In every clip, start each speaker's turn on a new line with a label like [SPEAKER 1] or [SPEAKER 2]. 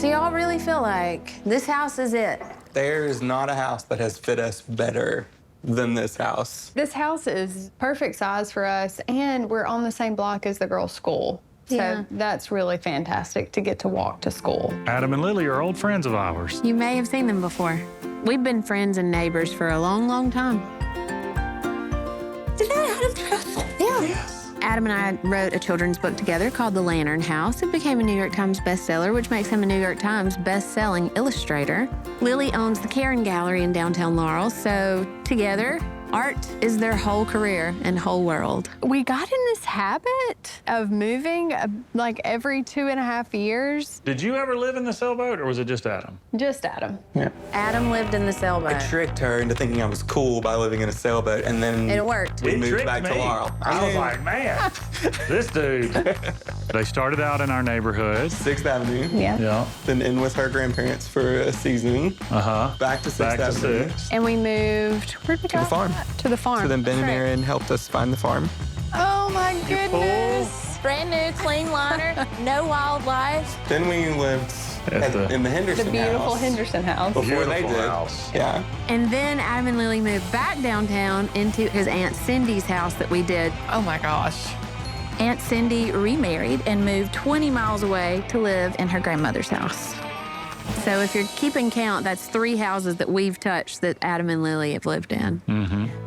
[SPEAKER 1] So y'all really feel like this house is it?
[SPEAKER 2] There is not a house that has fit us better than this house.
[SPEAKER 3] This house is perfect size for us, and we're on the same block as the girls' school.
[SPEAKER 1] Yeah.
[SPEAKER 3] So that's really fantastic to get to walk to school.
[SPEAKER 4] Adam and Lily are old friends of ours.
[SPEAKER 1] You may have seen them before. We've been friends and neighbors for a long, long time. Is that Adam Trest? Yeah. Yes. Adam and I wrote a children's book together called The Lantern House. It became a New York Times bestseller, which makes him a New York Times best-selling illustrator. Lily owns the Karen Gallery in downtown Laurel, so together, art is their whole career and whole world.
[SPEAKER 3] We got in this habit of moving like every 2.5 years.
[SPEAKER 4] Did you ever live in the sailboat, or was it just Adam?
[SPEAKER 3] Just Adam.
[SPEAKER 2] Yeah.
[SPEAKER 1] Adam lived in the
[SPEAKER 2] I
[SPEAKER 1] sailboat.
[SPEAKER 2] tricked her into thinking I was cool by living in a sailboat, and then
[SPEAKER 1] It worked.
[SPEAKER 2] we
[SPEAKER 4] It
[SPEAKER 2] moved
[SPEAKER 4] tricked
[SPEAKER 2] back to
[SPEAKER 4] me.
[SPEAKER 2] Laurel.
[SPEAKER 4] I was like, man, this dude. They started out in our neighborhood.
[SPEAKER 2] 6th Avenue.
[SPEAKER 3] Yeah.
[SPEAKER 4] Yeah.
[SPEAKER 2] Then in with her grandparents for a season.
[SPEAKER 4] Uh-huh.
[SPEAKER 2] Back to 6th
[SPEAKER 4] Back to
[SPEAKER 2] Avenue.
[SPEAKER 4] 6.
[SPEAKER 3] And we moved, where'd we go?
[SPEAKER 2] the farm.
[SPEAKER 3] To the farm.
[SPEAKER 2] So then Ben and
[SPEAKER 3] That's right.
[SPEAKER 2] Erin helped us find the farm.
[SPEAKER 3] Oh my goodness.
[SPEAKER 1] Brand new, clean liner, no wildlife.
[SPEAKER 2] Then we lived in the Henderson
[SPEAKER 3] The beautiful
[SPEAKER 2] house.
[SPEAKER 3] Henderson house.
[SPEAKER 2] Before they
[SPEAKER 4] Beautiful
[SPEAKER 2] did.
[SPEAKER 4] house.
[SPEAKER 2] Yeah.
[SPEAKER 1] And then Adam and Lily moved back downtown into his Aunt Cindy's house that we did.
[SPEAKER 5] Oh my gosh.
[SPEAKER 1] Aunt Cindy remarried and moved 20 miles away to live in her grandmother's house. So if you're keeping count, that's 3 houses that we've touched that Adam and Lily have lived in.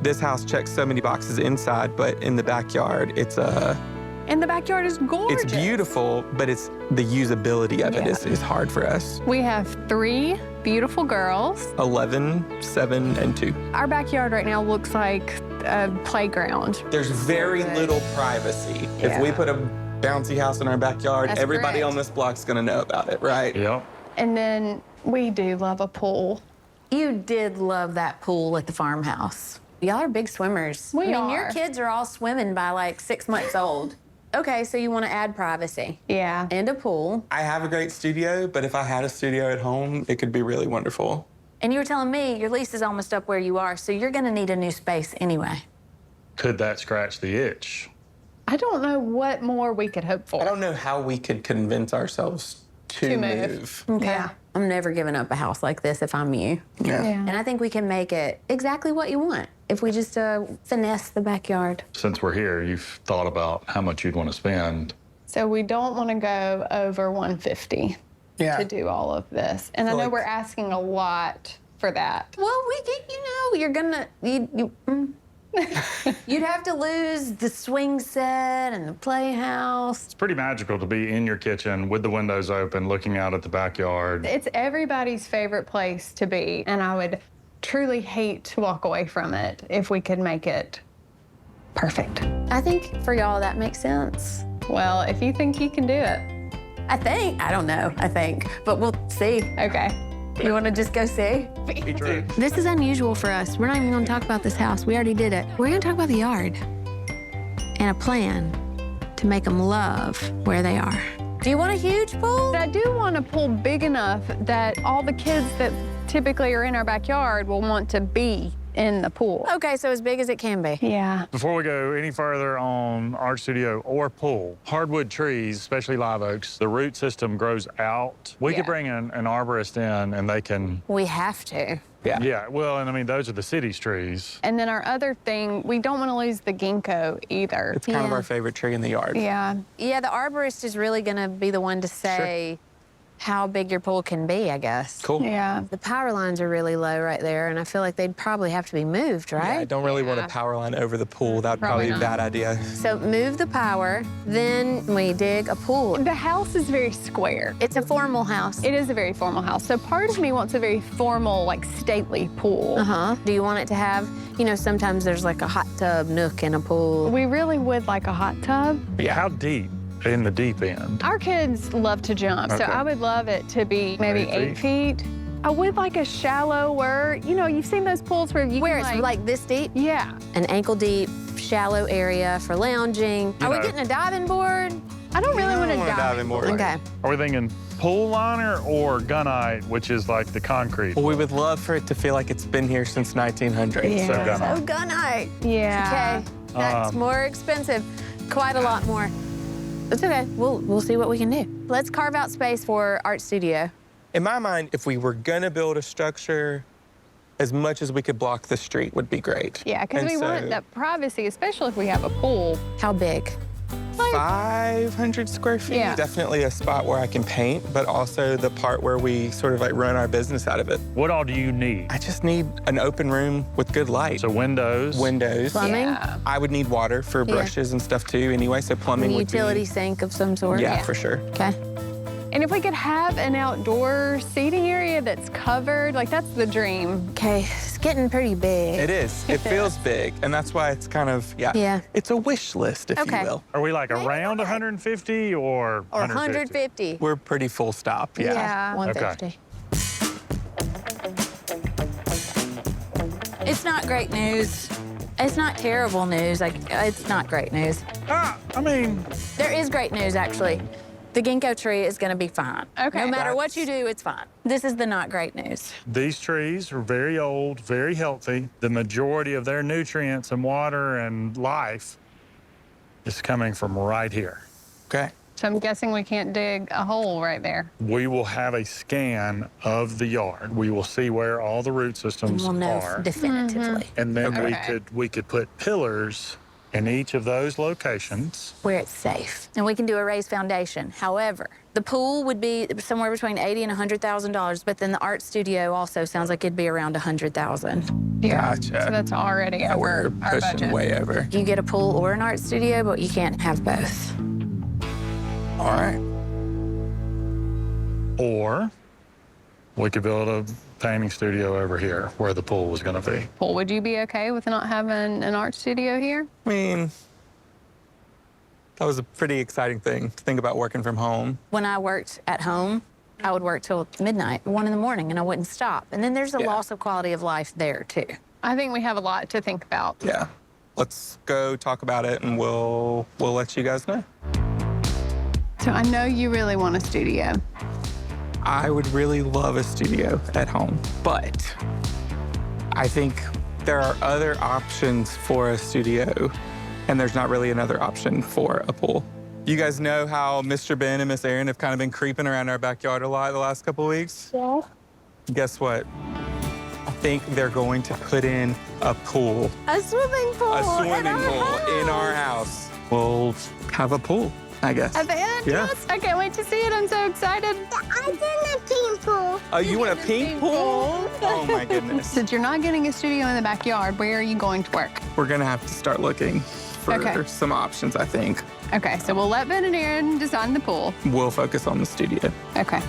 [SPEAKER 2] This house checks so many boxes inside, but in the backyard, it's
[SPEAKER 3] And the backyard is gorgeous.
[SPEAKER 2] it's beautiful, but it's the usability of it
[SPEAKER 3] Yeah.
[SPEAKER 2] is hard for us.
[SPEAKER 3] We have 3 beautiful girls.
[SPEAKER 2] 11, 7, and 2.
[SPEAKER 3] Our backyard right now looks like a playground.
[SPEAKER 2] There's very little privacy. If we
[SPEAKER 3] Yeah.
[SPEAKER 2] put a bouncy house in our backyard,
[SPEAKER 3] That's
[SPEAKER 2] everybody
[SPEAKER 3] correct.
[SPEAKER 2] on this block's gonna know about it, right?
[SPEAKER 4] Yep.
[SPEAKER 3] And then we do love a pool.
[SPEAKER 1] You did love that pool at the farmhouse. Y'all are big swimmers.
[SPEAKER 3] We
[SPEAKER 1] I mean, your
[SPEAKER 3] are.
[SPEAKER 1] kids are all swimming by like 6 months old. Okay, so you want to add privacy
[SPEAKER 3] Yeah.
[SPEAKER 1] and a pool.
[SPEAKER 2] I have a great studio, but if I had a studio at home, it could be really wonderful.
[SPEAKER 1] And you were telling me your lease is almost up where you are, so you're going to need a new space anyway.
[SPEAKER 4] Could that scratch the itch?
[SPEAKER 3] I don't know what more we could hope for.
[SPEAKER 2] I don't know how we could convince ourselves to move.
[SPEAKER 1] Okay.
[SPEAKER 3] Yeah.
[SPEAKER 1] I'm never giving up a house like this if I'm you.
[SPEAKER 2] Yeah.
[SPEAKER 1] And I think we can make it exactly what you want if we just finesse the backyard.
[SPEAKER 4] Since we're here, you've thought about how much you'd want to spend.
[SPEAKER 3] So we don't want to go over 150
[SPEAKER 2] Yeah.
[SPEAKER 3] to do all of this. And I know
[SPEAKER 2] Like-
[SPEAKER 3] we're asking a lot for that.
[SPEAKER 1] Well, we get, you're gonna, you'd have to lose the swing set and the playhouse.
[SPEAKER 4] It's pretty magical to be in your kitchen with the windows open, looking out at the backyard.
[SPEAKER 3] It's everybody's favorite place to be, and I would truly hate to walk away from it if we could make it perfect.
[SPEAKER 1] I think for y'all that makes sense.
[SPEAKER 3] Well, if you think you can do it,
[SPEAKER 1] I don't know, but we'll see.
[SPEAKER 3] okay.
[SPEAKER 1] You wanna just go see? This is unusual for us. We're not even gonna talk about this house. We already did it. We're gonna talk about the yard and a plan to make them love where they are. Do you want a huge pool?
[SPEAKER 3] But I do want a pool big enough that all the kids that typically are in our backyard will want to be in the pool.
[SPEAKER 1] Okay, so as big as it can be.
[SPEAKER 3] Yeah.
[SPEAKER 4] Before we go any further on art studio or pool, hardwood trees, especially live oaks, the root system grows out. We could
[SPEAKER 3] Yeah.
[SPEAKER 4] bring an arborist in and they can,
[SPEAKER 1] We have to.
[SPEAKER 4] yeah, well, and I mean, those are the city's trees.
[SPEAKER 3] And then our other thing, we don't want to lose the ginkgo either.
[SPEAKER 2] It's kind of
[SPEAKER 1] Yeah.
[SPEAKER 2] our favorite tree in the yard.
[SPEAKER 3] Yeah.
[SPEAKER 1] Yeah, the arborist is really gonna be the one to say how big your pool can be, I guess.
[SPEAKER 2] Cool.
[SPEAKER 3] Yeah.
[SPEAKER 1] The power lines are really low right there, and I feel like they'd probably have to be moved,
[SPEAKER 2] Yeah, I
[SPEAKER 1] right?
[SPEAKER 2] don't really want a power line over the pool. That'd probably be a bad idea.
[SPEAKER 1] So move the power, then we dig a pool.
[SPEAKER 3] The house is very square.
[SPEAKER 1] It's a formal house.
[SPEAKER 3] It is a very formal house. So part of me wants a very formal, like stately pool.
[SPEAKER 1] Uh-huh. Do you want it to have, sometimes there's like a hot tub nook in a pool.
[SPEAKER 3] We really would like a hot tub.
[SPEAKER 4] Yeah. How deep in the deep end?
[SPEAKER 3] Our kids love to jump, so
[SPEAKER 4] Okay.
[SPEAKER 3] I would love it to be maybe
[SPEAKER 4] 8
[SPEAKER 3] 8 feet. I would like a shallower, you've seen those pools where you
[SPEAKER 1] Where
[SPEAKER 3] can
[SPEAKER 1] it's like this deep?
[SPEAKER 3] yeah.
[SPEAKER 1] An ankle deep, shallow area for lounging. Are we
[SPEAKER 4] know.
[SPEAKER 1] getting a diving board?
[SPEAKER 3] I don't really want to
[SPEAKER 2] wanna
[SPEAKER 3] dive
[SPEAKER 2] dive in more.
[SPEAKER 1] Okay.
[SPEAKER 4] Are we thinking pool liner or gunite, which is like the concrete?
[SPEAKER 2] Well, we would love for it to feel like it's been here since 1900.
[SPEAKER 3] Yeah.
[SPEAKER 4] So gunite.
[SPEAKER 1] Oh, gunite.
[SPEAKER 3] Yeah.
[SPEAKER 1] Okay, that's more expensive, quite a lot more. It's okay, we'll see what we can do. Let's carve out space for art studio.
[SPEAKER 2] In my mind, if we were gonna build a structure, as much as we could block the street would be great.
[SPEAKER 3] Yeah, because
[SPEAKER 2] And
[SPEAKER 3] we want
[SPEAKER 2] so,
[SPEAKER 3] that privacy, especially if we have a pool.
[SPEAKER 1] How big?
[SPEAKER 2] 500 square feet.
[SPEAKER 3] Yeah.
[SPEAKER 2] Definitely a spot where I can paint, but also the part where we sort of like run our business out of it.
[SPEAKER 4] What all do you need?
[SPEAKER 2] I just need an open room with good light.
[SPEAKER 4] So windows.
[SPEAKER 2] Windows.
[SPEAKER 1] Plumbing?
[SPEAKER 3] Yeah.
[SPEAKER 2] I would need water for brushes and stuff too anyway, so plumbing
[SPEAKER 1] A
[SPEAKER 2] would
[SPEAKER 1] utility
[SPEAKER 2] be...
[SPEAKER 1] sink of some sort?
[SPEAKER 2] Yeah, for sure.
[SPEAKER 1] Okay.
[SPEAKER 3] And if we could have an outdoor seating area that's covered, like that's the dream.
[SPEAKER 1] Okay, it's getting pretty big.
[SPEAKER 2] It is. It feels big, and that's why it's kind of,
[SPEAKER 1] Yeah.
[SPEAKER 2] It's a wish list, if
[SPEAKER 1] Okay.
[SPEAKER 2] you will.
[SPEAKER 4] Are we like around 150 or
[SPEAKER 1] Or 150.
[SPEAKER 2] We're pretty full stop, yeah.
[SPEAKER 3] Yeah.
[SPEAKER 1] 150. It's not great news. It's not terrible news. Like, it's not great news.
[SPEAKER 4] I mean,
[SPEAKER 1] There is great news, actually. The ginkgo tree is going to be fine.
[SPEAKER 3] Okay.
[SPEAKER 1] No matter what you do, it's fine. This is the not great news.
[SPEAKER 4] these trees are very old, very healthy. The majority of their nutrients and water and life is coming from right here.
[SPEAKER 2] Okay.
[SPEAKER 3] So I'm guessing we can't dig a hole right there.
[SPEAKER 4] We will have a scan of the yard. We will see where all the root systems
[SPEAKER 1] We'll know
[SPEAKER 4] are.
[SPEAKER 1] definitively
[SPEAKER 4] And then
[SPEAKER 3] Okay.
[SPEAKER 4] we could put pillars in each of those locations.
[SPEAKER 1] where it's safe. And we can do a raised foundation. However, the pool would be somewhere between $80,000 and $100,000, but then the art studio also sounds like it'd be around $100,000.
[SPEAKER 3] Yeah.
[SPEAKER 2] Gotcha.
[SPEAKER 3] So that's already
[SPEAKER 2] We're
[SPEAKER 3] over our
[SPEAKER 2] pushing
[SPEAKER 3] budget.
[SPEAKER 2] way over.
[SPEAKER 1] You get a pool or an art studio, but you can't have both.
[SPEAKER 2] All right.
[SPEAKER 4] Or we could build a painting studio over here where the pool was going to be.
[SPEAKER 3] Well, would you be okay with not having an art studio here?
[SPEAKER 2] I mean, that was a pretty exciting thing to think about working from home.
[SPEAKER 1] When I worked at home, I would work till midnight, 1 in the morning, and I wouldn't stop. And then there's a
[SPEAKER 2] Yeah.
[SPEAKER 1] loss of quality of life there, too.
[SPEAKER 3] I think we have a lot to think about.
[SPEAKER 2] Yeah. Let's go talk about it, and we'll let you guys know.
[SPEAKER 3] So I know you really want a studio.
[SPEAKER 2] I would really love a studio at home, but I think there are other options for a studio, and there's not really another option for a pool. You guys know how Mr. Ben and Miss Erin have kind of been creeping around our backyard a lot the last couple of weeks?
[SPEAKER 1] Yeah.
[SPEAKER 2] Guess what? I think they're going to put in a pool,
[SPEAKER 1] A swimming pool.
[SPEAKER 2] a swimming pool in our house. We'll have a pool, I guess.
[SPEAKER 3] A band?
[SPEAKER 2] Yeah.
[SPEAKER 3] Yes. I can't wait to see it. I'm so excited.
[SPEAKER 5] I did a pink pool.
[SPEAKER 2] Oh, you want a pink pool? Oh my goodness.
[SPEAKER 3] Since you're not getting a studio in the backyard, where are you going to work?
[SPEAKER 2] We're gonna have to start looking for
[SPEAKER 3] Okay.
[SPEAKER 2] some options, I think.
[SPEAKER 3] Okay, so we'll let Ben and Erin design the pool.
[SPEAKER 2] We'll focus on the studio.
[SPEAKER 3] Okay.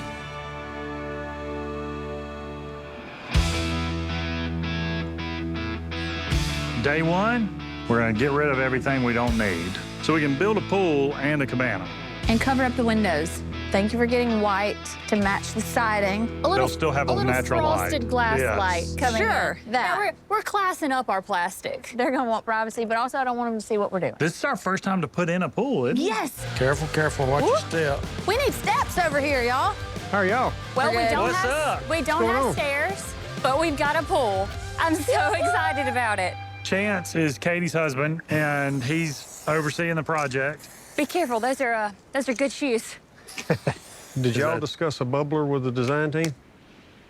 [SPEAKER 4] Day one, we're going to get rid of everything we don't need so we can build a pool and a cabana.
[SPEAKER 1] And cover up the windows. Thank you for getting white to match the siding.
[SPEAKER 4] They'll still have a natural light.
[SPEAKER 1] frosted glass
[SPEAKER 4] Yes.
[SPEAKER 1] light coming
[SPEAKER 6] Sure,
[SPEAKER 1] in.
[SPEAKER 6] that.
[SPEAKER 1] Yeah, we're classing up our plastic. They're gonna want privacy, but also I don't want them to see what we're doing.
[SPEAKER 4] This is our first time to put in a pool, isn't it?
[SPEAKER 1] Yes,
[SPEAKER 4] Careful, careful, watch your step.
[SPEAKER 1] we need steps over here, y'all.
[SPEAKER 4] How are y'all?
[SPEAKER 1] Well, we
[SPEAKER 6] good.
[SPEAKER 1] don't
[SPEAKER 4] What's
[SPEAKER 1] have
[SPEAKER 4] up?
[SPEAKER 1] we don't
[SPEAKER 4] What's going
[SPEAKER 1] have
[SPEAKER 4] on?
[SPEAKER 1] stairs, but we've got a pool. I'm so excited about it.
[SPEAKER 4] Chance is Katie's husband, and he's overseeing the project.
[SPEAKER 1] Be careful, those are good shoes.
[SPEAKER 7] Did y'all
[SPEAKER 4] that-
[SPEAKER 7] discuss a bubbler with the design team?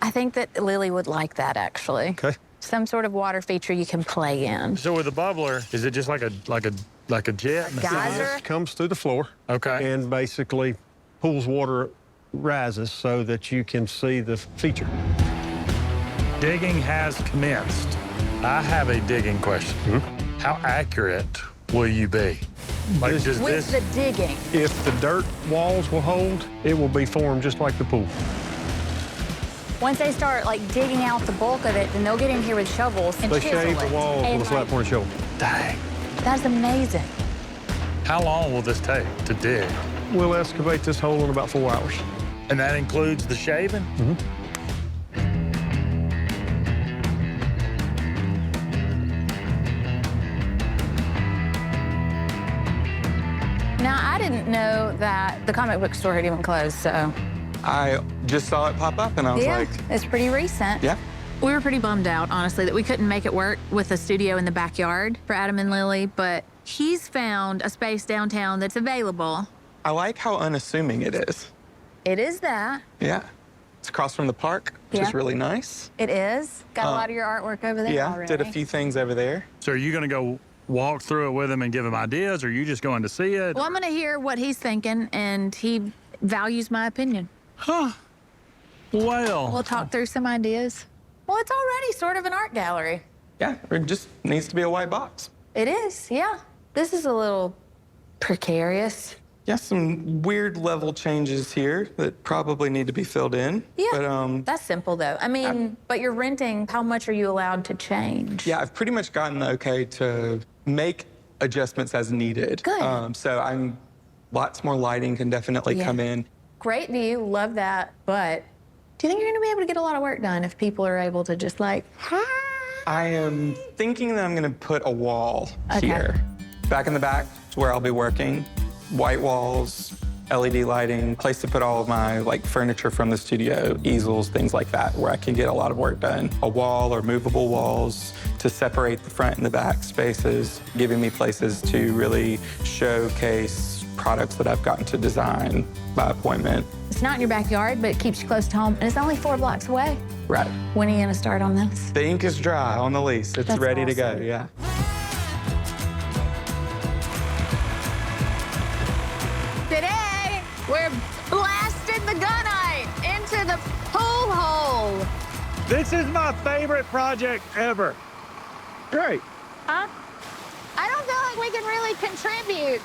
[SPEAKER 1] I think that Lily would like that actually.
[SPEAKER 7] Okay.
[SPEAKER 1] Some sort of water feature you can play in.
[SPEAKER 4] So with the bubbler, is it just like a jet?
[SPEAKER 1] Geyser?
[SPEAKER 7] It comes through the floor.
[SPEAKER 4] Okay.
[SPEAKER 7] And basically pools water rises so that you can see the feature.
[SPEAKER 4] Digging has commenced. I have a digging question. How accurate will you be? Like,
[SPEAKER 7] This-
[SPEAKER 4] does
[SPEAKER 1] With
[SPEAKER 4] this?
[SPEAKER 1] the digging.
[SPEAKER 7] If the dirt walls will hold, it will be formed just like the pool.
[SPEAKER 1] Once they start like digging out the bulk of it, then they'll get in here with shovels and
[SPEAKER 7] They
[SPEAKER 1] chisel
[SPEAKER 7] shave the
[SPEAKER 1] it.
[SPEAKER 7] walls
[SPEAKER 1] And,
[SPEAKER 7] with a flat
[SPEAKER 1] like,
[SPEAKER 7] point shovel.
[SPEAKER 4] Dang.
[SPEAKER 1] That's amazing.
[SPEAKER 4] How long will this take to dig?
[SPEAKER 7] We'll excavate this hole in about 4 hours.
[SPEAKER 4] And that includes the shaving?
[SPEAKER 1] Now, I didn't know that the comic book store had even closed, so.
[SPEAKER 2] I just saw it pop up, and I was like,
[SPEAKER 1] it's pretty recent.
[SPEAKER 2] yeah.
[SPEAKER 1] We were pretty bummed out, honestly, that we couldn't make it work with a studio in the backyard for Adam and Lily, but he's found a space downtown that's available.
[SPEAKER 2] I like how unassuming it is.
[SPEAKER 1] It is that.
[SPEAKER 2] Yeah. It's across from the park, which
[SPEAKER 1] Yeah.
[SPEAKER 2] is really nice.
[SPEAKER 1] It is. Got a lot of your artwork over there
[SPEAKER 2] Yeah,
[SPEAKER 1] already.
[SPEAKER 2] did a few things over there.
[SPEAKER 4] So are you going to go walk through it with him and give him ideas, or are you just going to see it?
[SPEAKER 1] Well, I'm going to hear what he's thinking, and he values my opinion.
[SPEAKER 4] Huh. Well,
[SPEAKER 1] We'll talk through some ideas. Well, it's already sort of an art gallery.
[SPEAKER 2] Yeah, it just needs to be a white box.
[SPEAKER 1] It is, yeah. This is a little precarious.
[SPEAKER 2] Yeah, some weird level changes here that probably need to be filled in.
[SPEAKER 1] Yeah,
[SPEAKER 2] But
[SPEAKER 1] that's simple, though. I mean, but you're renting. How much are you allowed to change?
[SPEAKER 2] yeah, I've pretty much gotten the okay to make adjustments as needed.
[SPEAKER 1] Good.
[SPEAKER 2] So lots more lighting can definitely
[SPEAKER 1] Yeah.
[SPEAKER 2] come in.
[SPEAKER 1] Great view, love that. But do you think you're going to be able to get a lot of work done if people are able to just like,
[SPEAKER 2] I am thinking that I'm gonna put a wall
[SPEAKER 1] Okay.
[SPEAKER 2] here. Back in the back is where I'll be working. White walls, LED lighting, place to put all of my furniture from the studio, easels, things like that, where I can get a lot of work done. A wall or movable walls to separate the front and the back spaces, giving me places to really showcase products that I've gotten to design by appointment.
[SPEAKER 1] it's not in your backyard, but it keeps you close to home, and it's only 4 blocks away.
[SPEAKER 2] Right.
[SPEAKER 1] When are you going to start on this?
[SPEAKER 2] The ink is dry on the lease. It's
[SPEAKER 1] That's
[SPEAKER 2] ready to go,
[SPEAKER 1] awesome.
[SPEAKER 2] yeah.
[SPEAKER 1] Today, we're blasting the gunite into the pool hole.
[SPEAKER 4] this is my favorite project ever.
[SPEAKER 7] Great.
[SPEAKER 1] Huh? I don't feel like we can really contribute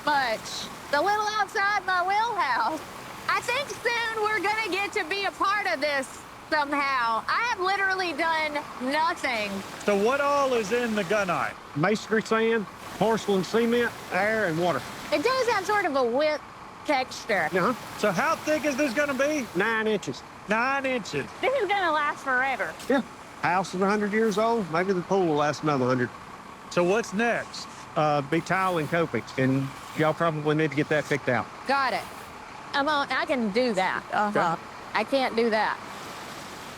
[SPEAKER 1] much. It's a little outside my wheelhouse. I think soon we're gonna get to be a part of this somehow. I have literally done nothing.
[SPEAKER 4] So what all is in the gunite?
[SPEAKER 7] Masonry sand, porcelain cement, air, and water.
[SPEAKER 1] It does have sort of a whip texture.
[SPEAKER 7] Uh-huh.
[SPEAKER 4] So how thick is this going to be?
[SPEAKER 7] 9 inches.
[SPEAKER 4] 9 inches.
[SPEAKER 1] This is gonna last forever.
[SPEAKER 7] Yeah. House is 100 years old. Maybe the pool will last another 100.
[SPEAKER 4] So what's next?
[SPEAKER 7] Be tile and coping, and y'all probably need to get that picked out.
[SPEAKER 1] Got it. I can do that.
[SPEAKER 7] Okay.
[SPEAKER 1] I can't do that.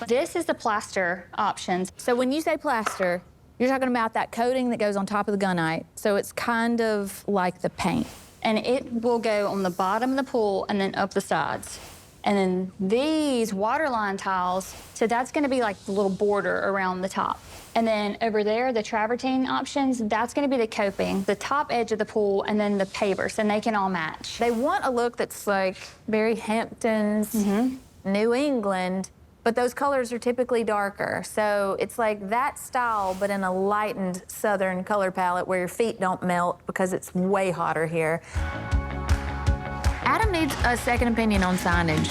[SPEAKER 6] This is the plaster options.
[SPEAKER 1] So when you say plaster, you're talking about that coating that goes on top of the gunite. So it's kind of like the paint.
[SPEAKER 6] And it will go on the bottom of the pool and then up the sides. And then these waterline tiles, so that's gonna be like the little border around the top. And then over there, the travertine options, that's gonna be the coping, the top edge of the pool, and then the pavers, and they can all match.
[SPEAKER 1] They want a look that's like very Hamptons, New England, but those colors are typically darker. So it's like that style, but in a lightened southern color palette where your feet don't melt because it's way hotter here. Adam needs a second opinion on signage.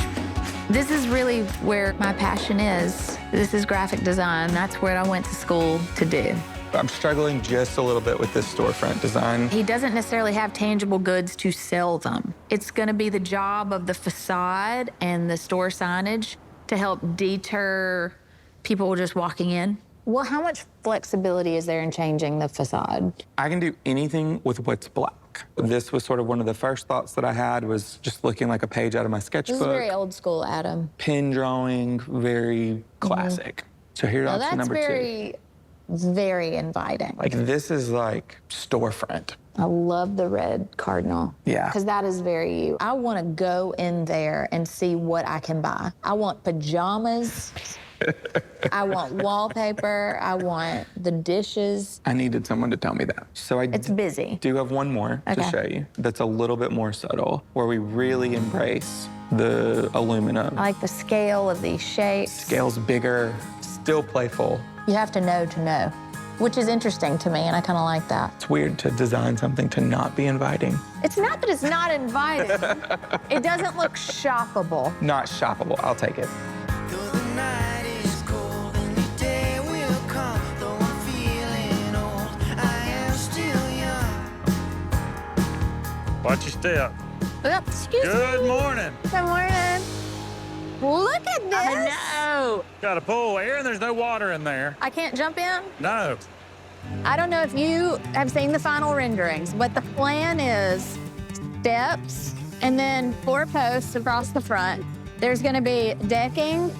[SPEAKER 1] This is really where my passion is. This is graphic design. That's what I went to school to do.
[SPEAKER 2] I'm struggling just a little bit with this storefront design.
[SPEAKER 1] He doesn't necessarily have tangible goods to sell them. It's going to be the job of the facade and the store signage to help deter people just walking in. Well, how much flexibility is there in changing the facade?
[SPEAKER 2] I can do anything with what's black. This was sort of one of the first thoughts that I had, was just looking like a page out of my sketchbook.
[SPEAKER 1] This is very old school, Adam.
[SPEAKER 2] Pen drawing, very classic. So here's
[SPEAKER 1] Now
[SPEAKER 2] option
[SPEAKER 1] that's
[SPEAKER 2] number two.
[SPEAKER 1] very, very inviting.
[SPEAKER 2] Like this is like storefront.
[SPEAKER 1] I love the red cardinal.
[SPEAKER 2] Yeah.
[SPEAKER 1] Because that is very you. I want to go in there and see what I can buy. I want pajamas. I want wallpaper. I want the dishes.
[SPEAKER 2] I needed someone to tell me that. So I
[SPEAKER 1] It's busy.
[SPEAKER 2] do have one more to
[SPEAKER 1] Okay.
[SPEAKER 2] show you that's a little bit more subtle, where we really embrace the aluminum.
[SPEAKER 1] I like the scale of these shapes.
[SPEAKER 2] Scale's bigger, still playful.
[SPEAKER 1] You have to know, which is interesting to me, and I kind of like that.
[SPEAKER 2] It's weird to design something to not be inviting.
[SPEAKER 1] It's not that it's not inviting. It doesn't look shoppable.
[SPEAKER 2] Not shoppable, I'll take it.
[SPEAKER 8] Though the night is cold and the day will come, though I'm feeling old, I am still young.
[SPEAKER 4] Watch your step.
[SPEAKER 1] Excuse
[SPEAKER 4] Good
[SPEAKER 1] me.
[SPEAKER 4] morning.
[SPEAKER 1] Good morning. Look at this.
[SPEAKER 6] I know.
[SPEAKER 4] Got a pool. Aaron, there's no water in there.
[SPEAKER 1] I can't jump in.
[SPEAKER 4] No.
[SPEAKER 1] I don't know if you have seen the final renderings, but the plan is steps and then 4 posts across the front. There's gonna be decking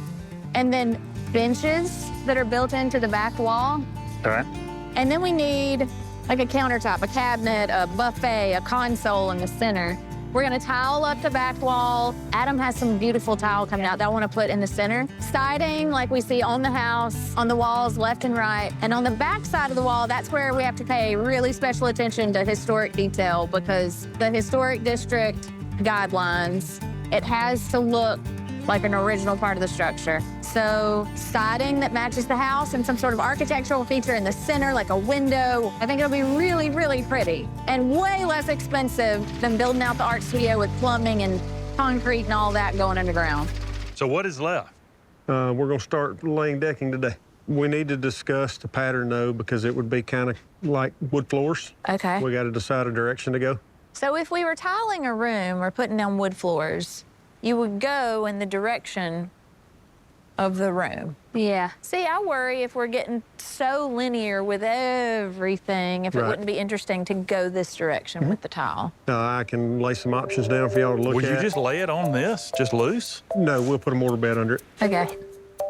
[SPEAKER 1] and then benches that are built into the back wall.
[SPEAKER 4] Okay.
[SPEAKER 1] And then we need like a countertop, a cabinet, a buffet, a console in the center. We're gonna tile up the back wall. Adam has some beautiful tile coming out that I wanna put in the center. Siding, like we see on the house, on the walls left and right. And on the back side of the wall, that's where we have to pay really special attention to historic detail because the historic district guidelines, it has to look like an original part of the structure. So siding that matches the house and some sort of architectural feature in the center, like a window. I think it'll be really, really pretty and way less expensive than building out the art studio with plumbing and concrete and all that going underground.
[SPEAKER 4] So what is left?
[SPEAKER 7] We're gonna start laying decking today. We need to discuss the pattern though, because it would be kind of like wood floors.
[SPEAKER 1] Okay.
[SPEAKER 7] We gotta decide a direction to go.
[SPEAKER 1] So if we were tiling a room or putting down wood floors, you would go in the direction of the room.
[SPEAKER 6] Yeah.
[SPEAKER 1] See, I worry if we're getting so linear with everything, if it
[SPEAKER 7] Right.
[SPEAKER 1] wouldn't be interesting to go this direction with the tile.
[SPEAKER 7] I can lay some options down for y'all to look
[SPEAKER 4] Would
[SPEAKER 7] at.
[SPEAKER 4] you just lay it on this, just loose?
[SPEAKER 7] No, we'll put a mortar bed under it.
[SPEAKER 1] Okay.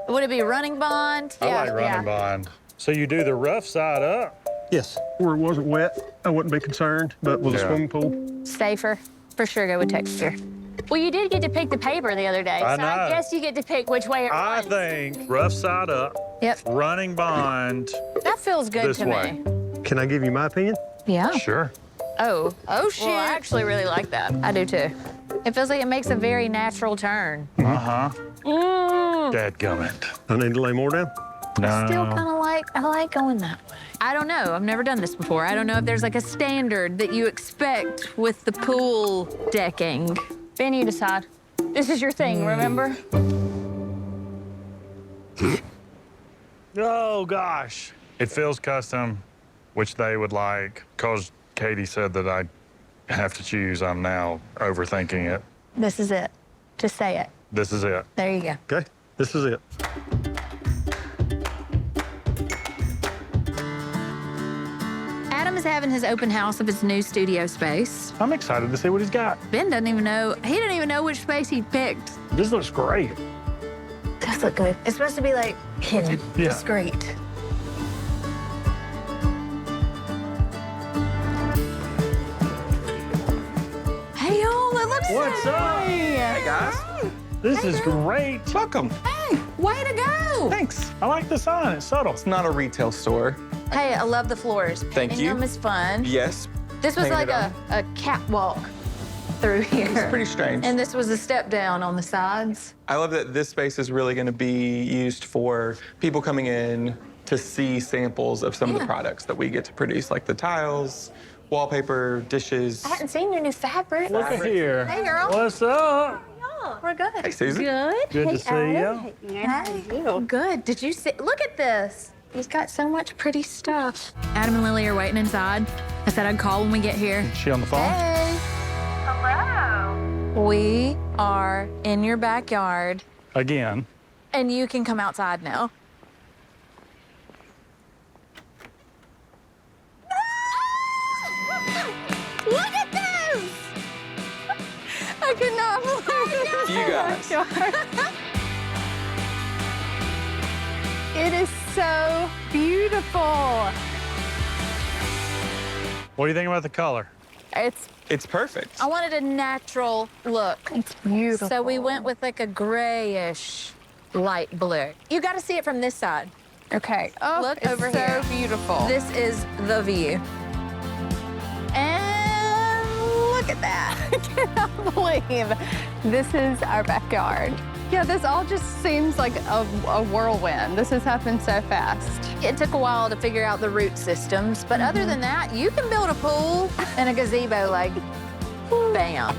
[SPEAKER 1] Would it be a running bond?
[SPEAKER 4] I like running bond. So you do the rough side up?
[SPEAKER 7] Yes. Where it wasn't wet, I wouldn't be concerned, but with a
[SPEAKER 4] Yeah.
[SPEAKER 7] swimming pool.
[SPEAKER 1] Safer. For sure go with texture. Well, you did get to pick the paper the other day,
[SPEAKER 4] I
[SPEAKER 1] so I
[SPEAKER 4] know.
[SPEAKER 1] guess you get to pick which way it
[SPEAKER 4] I
[SPEAKER 1] runs.
[SPEAKER 4] think rough side up,
[SPEAKER 1] Yep.
[SPEAKER 4] running bond.
[SPEAKER 1] That feels good
[SPEAKER 4] This
[SPEAKER 1] to
[SPEAKER 4] way.
[SPEAKER 1] me.
[SPEAKER 7] Can I give you my opinion?
[SPEAKER 1] Yeah.
[SPEAKER 4] Sure.
[SPEAKER 1] Oh shit. Well, I actually really like that. I do too. It feels like it makes a very natural turn.
[SPEAKER 4] Uh-huh. Dadgummit.
[SPEAKER 7] I need to lay more down.
[SPEAKER 4] No.
[SPEAKER 1] Still kind of I like going that way. I don't know. I've never done this before. I don't know if there's like a standard that you expect with the pool decking.
[SPEAKER 6] Ben, you decide. This is your thing, remember?
[SPEAKER 4] Oh, gosh. It feels custom, which they would like. Because Katie said that I have to choose, I'm now overthinking it.
[SPEAKER 1] This is it. Just say it.
[SPEAKER 4] This is it.
[SPEAKER 1] There you go.
[SPEAKER 7] Okay, this is it.
[SPEAKER 1] Adam is having his open house of his new studio space.
[SPEAKER 4] I'm excited to see what he's got.
[SPEAKER 1] Ben doesn't even know. He didn't even know which space he picked.
[SPEAKER 4] This looks great.
[SPEAKER 1] Does look good. It's supposed to be like hidden,
[SPEAKER 4] Yeah.
[SPEAKER 1] discreet. Hey y'all, it looks
[SPEAKER 4] What's
[SPEAKER 1] so
[SPEAKER 4] up?
[SPEAKER 2] Hey, guys.
[SPEAKER 4] This is great.
[SPEAKER 2] Welcome.
[SPEAKER 1] Hey, way to go!
[SPEAKER 2] Thanks.
[SPEAKER 4] I like the sign. It's subtle.
[SPEAKER 2] It's not a retail store.
[SPEAKER 1] Hey, I love the floors.
[SPEAKER 2] Thank
[SPEAKER 1] Painting
[SPEAKER 2] you.
[SPEAKER 1] them is fun.
[SPEAKER 2] Yes.
[SPEAKER 1] This was
[SPEAKER 2] Painted
[SPEAKER 1] like a catwalk through here.
[SPEAKER 2] It's pretty strange.
[SPEAKER 1] And this was a step down on the sides.
[SPEAKER 2] I love that this space is really going to be used for people coming in to see samples of some of the products that we get to produce, like the tiles, wallpaper, dishes.
[SPEAKER 1] I hadn't seen your new fabric.
[SPEAKER 4] Look at here.
[SPEAKER 1] Hey, girl.
[SPEAKER 4] What's up?
[SPEAKER 1] We're good.
[SPEAKER 2] Hey, Susan.
[SPEAKER 1] Good.
[SPEAKER 4] Good to see you.
[SPEAKER 1] Hey, good. Did you see? Look at this. He's got so much pretty stuff. Adam and Lily are waiting inside. I said I'd call when we get here.
[SPEAKER 4] She on the phone?
[SPEAKER 1] Hey. Hello. We are in your backyard,
[SPEAKER 4] Again.
[SPEAKER 1] and you can come outside now. Look at this! I could not believe
[SPEAKER 2] You guys.
[SPEAKER 3] It is so beautiful.
[SPEAKER 4] What do you think about the color?
[SPEAKER 2] It's perfect.
[SPEAKER 1] I wanted a natural look.
[SPEAKER 3] It's beautiful.
[SPEAKER 1] So we went with like a grayish light blue. You got to see it from this side.
[SPEAKER 3] Okay. Oh,
[SPEAKER 1] Look
[SPEAKER 3] it's
[SPEAKER 1] over
[SPEAKER 3] so
[SPEAKER 1] here.
[SPEAKER 3] beautiful.
[SPEAKER 1] This is the view. And look at that.
[SPEAKER 3] I cannot believe this is our backyard. Yeah, this all just seems like a whirlwind. This has happened so fast.
[SPEAKER 1] It took a while to figure out the root systems, but other than that, you can build a pool and a gazebo like bam.